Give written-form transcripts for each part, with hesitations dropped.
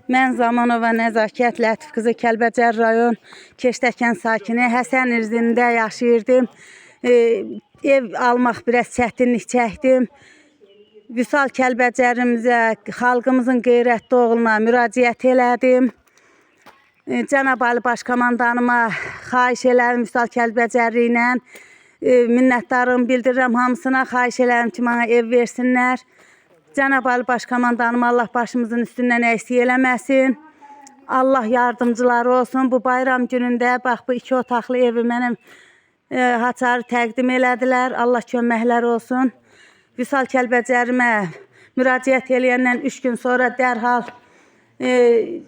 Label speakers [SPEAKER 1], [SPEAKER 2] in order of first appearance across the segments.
[SPEAKER 1] Mən Zamanova Nəzakət Lətif qızı Kəlbəcər rayon Keştəkən sakini Həsən irzində yaşayırdım. Ev almaq biraz çətinlik çəkdim. Vüsal Kəlbəcərimizə, xalqımızın qeyrətli oğluna müraciət elədim. Cənab Ali Başkomandanıma xahiş elədim Vüsal Kəlbəcəri ilə. Minnətdarım bildirirəm hamısına, xahiş elədim ki, mənə ev versinlər. Cənab Ali Başkomandanım Allah başımızın üstündən əksik eləməsin. Allah yardımcıları olsun. Bu bayram günündə bax bu 2 otaqlı evi mənim haçarı təqdim elədilər. Allah köməkləri olsun. Vüsal Kəlbəcərimə müraciət eləyəndən 3 gün sonra dərhal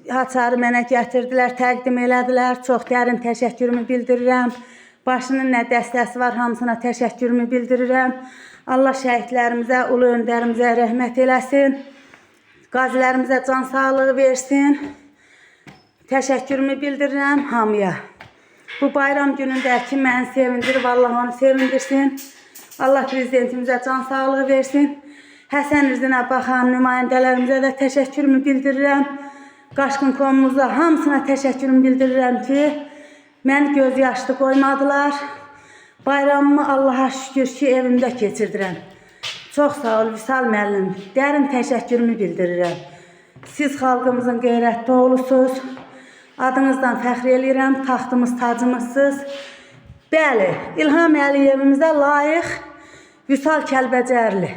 [SPEAKER 1] haçarı mənə gətirdilər, təqdim elədilər. Çox dərin təşəkkürümü bildirirəm. Başının nə dəstəsi var, hamısına təşəkkürümü bildirirəm. Allah şəhidlərimizə, ulu öndərimizə rəhmət eləsin. Qazilərimizə can sağlığı versin. Təşəkkürümü bildirirəm hamıya. Bu bayram günündə ki, məni sevindirir, Allah onu sevindirsin. Allah prezidentimizə can sağlığı versin. Həsən izinə baxan nümayəndələrimizə də təşəkkürümü bildirirəm. Qaşqın komumuza hamısına təşəkkürümü bildirirəm ki, məni göz yaşlı qoymadılar. Bayramımı Allaha şükür ki, evimdə keçirdirəm. Çox sağ ol Vüsal müəllim. Dərin təşəkkürümü bildirirəm. Siz xalqımızın qeyrətli oğlusunuz. Adınızdan fəxr eləyirəm. Taxtımız, tacımızsınız. Bəli, İlham Əliyevimizə layiq Vüsal Kəlbəcərli.